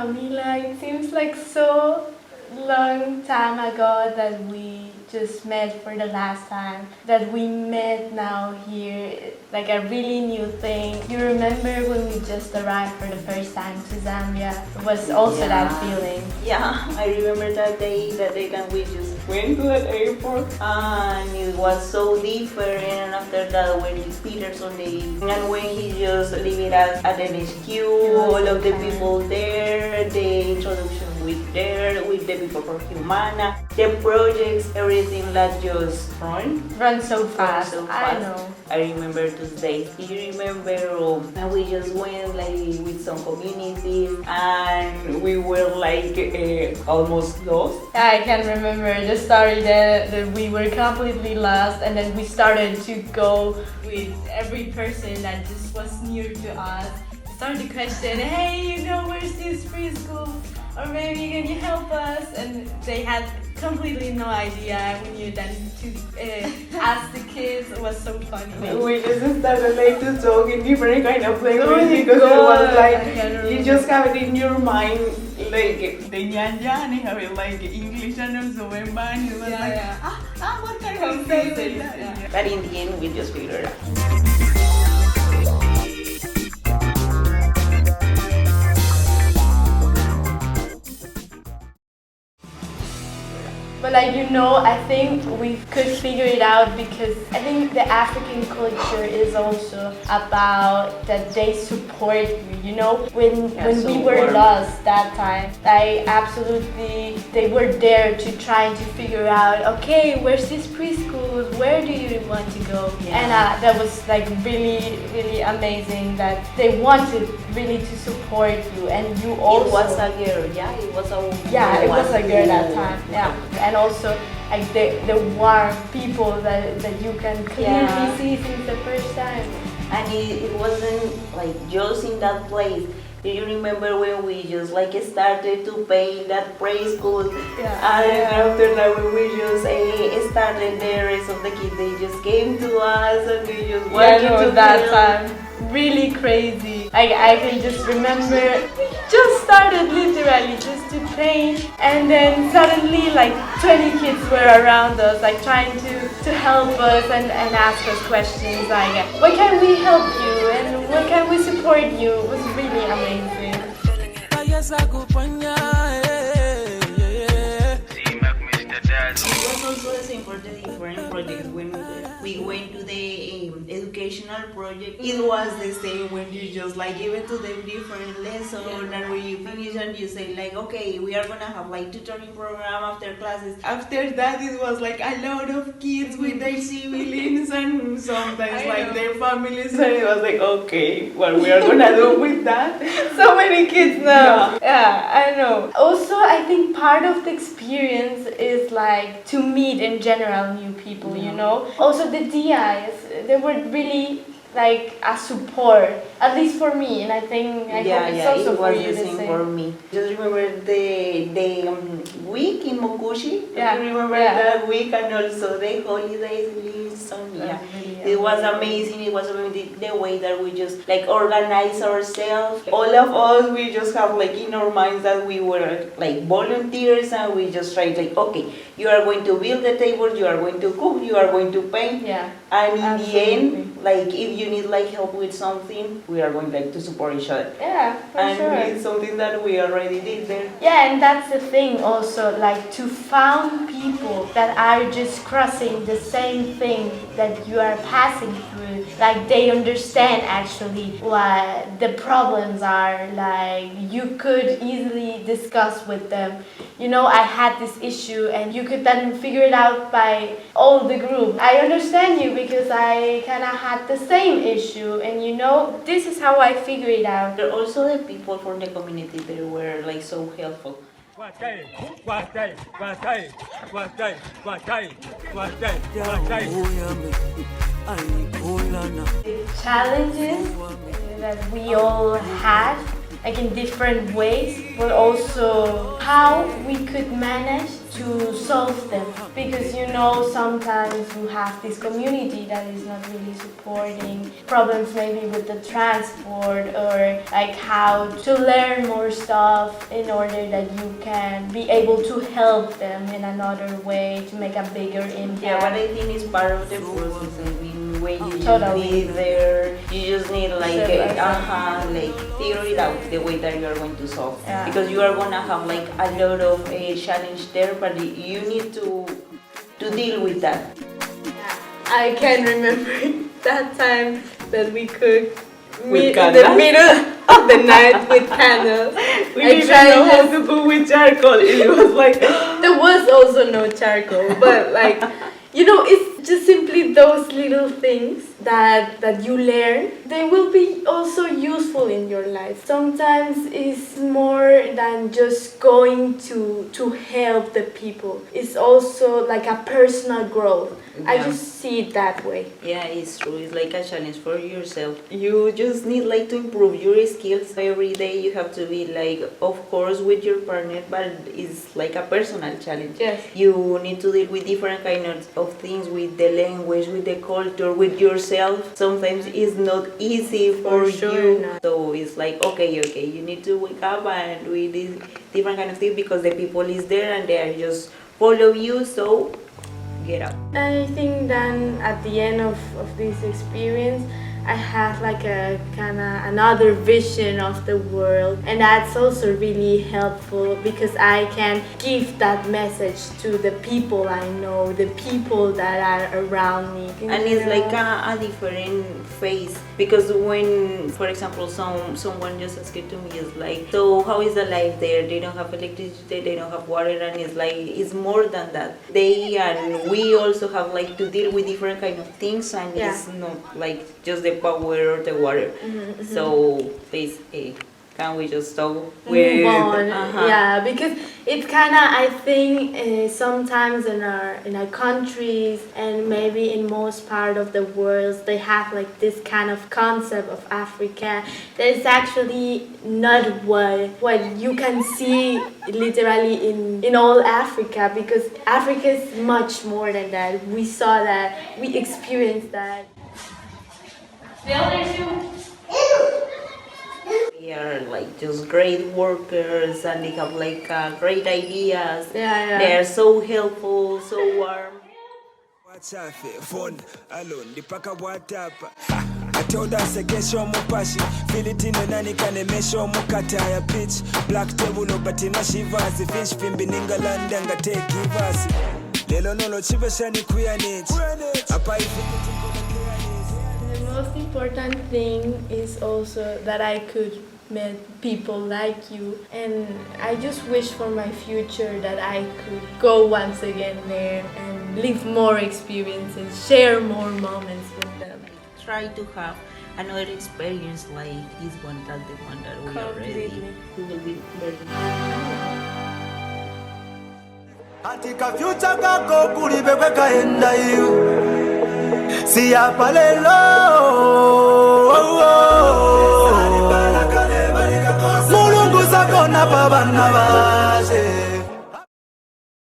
Mila, it seems like so long time ago that we just met for the last time, that we met now here, like a really new thing. You remember when we just arrived for the first time to Zambia? It was also that feeling. Yeah, I remember that day that we just went to the airport and it was so different, and after that when he Peters on the and when he just leaving us at the HQ, all of the people there, the introduction with the people from Humana, the projects, everything that just Run so fast. I know. I remember those days. You remember, and we just went like with some communities, and we were like almost lost. Yeah, I can remember the story that we were completely lost, and then we started to go with every person that just was near to us. Started to question, hey, you know, where's this preschool? Or maybe can you help us? And they had completely no idea. We knew then to ask the kids. It was so funny. We just started like to talk in different kind of language because it was like you just have it in your mind like the nyanja and have it like English and also Wemba, and it was what can I say with that? Yeah. But in the end we just figured it out. But like, you know, I think we could figure it out because I think the African culture is also about that they support you, you know? When we were lost that time, they were there to try to figure out, okay, where's this preschool? Where do you want to go? Yeah. And that was like really, really amazing that they wanted really to support you, and you also... It was a girl, yeah? It was a woman. Yeah, it was a girl that time, yeah. And also like the warm people that you can clearly see since the first time. And it wasn't like just in that place. Do you remember when we just like started to pay that preschool? Yeah. And after that when we just started, the rest of the kids, they just came to us and they just wanted to that time. Really crazy. I can just remember we just started literally just to train, and then suddenly like 20 kids were around us like trying to help us and ask us questions like what can we help you and what can we support you. It was really amazing. It was also the same for the different projects. When we went to the educational project, it was the same when you just like give it to them different lessons, and when you finish and you say like, okay, we are gonna have like tutoring program after classes. After that, it was like a lot of kids with their siblings and sometimes like their families, and it was like, okay, what we are gonna do with that? So many kids now. Yeah, I know. Also, I think part of the experience is like to meet in general new people, you know. Also the DIs, they were really like a support, at least for me, and I think hope it's also for you the same for me. Just remember the week in Mokushi. Yeah. You remember that week, and also the holidays leaves on. Yeah, it was amazing. It was amazing the way that we just like organize ourselves. All of us, we just have like in our minds that we were like volunteers, and we just tried like, okay, you are going to build the table, you are going to cook, you are going to paint. Yeah. And in the end, like if you need like help with something, we are going like to support each other. Yeah, for sure. And it's something that we already did there. Yeah, and that's the thing also, like to find people that are just crossing the same thing that you are passing through. Like they understand actually what the problems are. Like you could easily discuss with them. You know, I had this issue, and you could then figure it out by all the group. I understand you because I kind of had the same issue, and you know, this is how I figure it out. There are also the people from the community that were like so helpful. The challenges that we all had like in different ways, but also how we could manage to to solve them. Because you know, sometimes you have this community that is not really supporting problems maybe with the transport or like how to learn more stuff in order that you can be able to help them in another way to make a bigger impact. Yeah, but I think it's part of the process. I mean, when you Totally. just need there, you just need like like figure it out the way that you are going to solve. Yeah. Because you are gonna have like a lot of challenge there, but you need to deal with that. I can remember that time that we cooked With in the middle of the night with candles. We didn't know how to cook with charcoal. It was like there was also no charcoal, but like you know, it's just simply those little things that you learn. They will be also useful in your life. Sometimes it's more than just going to help the people. It's also like a personal growth. I just see it that way. Yeah, it's true. It's like a challenge for yourself. You just need like to improve your skills every day. You have to be like, of course, with your partner, but it's like a personal challenge. Yes. You need to deal with different kinds of things, with the language, with the culture, with yourself. Sometimes it's not easy for you. Not. So it's like, okay, you need to wake up and do this different kind of things because the people is there and they are just follow you. So get up. I think then at the end of this experience, I have like a kind of another vision of the world, and that's also really helpful because I can give that message to the people I know, the people that are around me. And it's like a different phase because when, for example, someone just asked to me, is like, so how is the life there? They don't have electricity, they don't have water, and it's like it's more than that. They and we also have like to deal with different kind of things, and it's not like just the power or the water. So please, can we just stop with move on? Yeah, because it's kind of, I think sometimes in our countries and maybe in most part of the world, they have like this kind of concept of Africa that is actually not what you can see literally in all Africa, because Africa is much more than that. We saw that, we experienced that. The other two. They are like just great workers and they have like great ideas. Yeah. They are so helpful, so warm. I told us against your mupashi, Filipino nani kanemesho mukata pitch, black table but in a shivas, fish pimbi ningalanda nga take kivasi. Lelo no chibeshani kuyanich. The most important thing is also that I could meet people like you, and I just wish for my future that I could go once again there and live more experiences, share more moments with them. Try to have another experience like this one, than the one that we already will be learning. Atika future kako kulibe kaenda hiyo si hapa lelo Mulungu sakona pa bana ba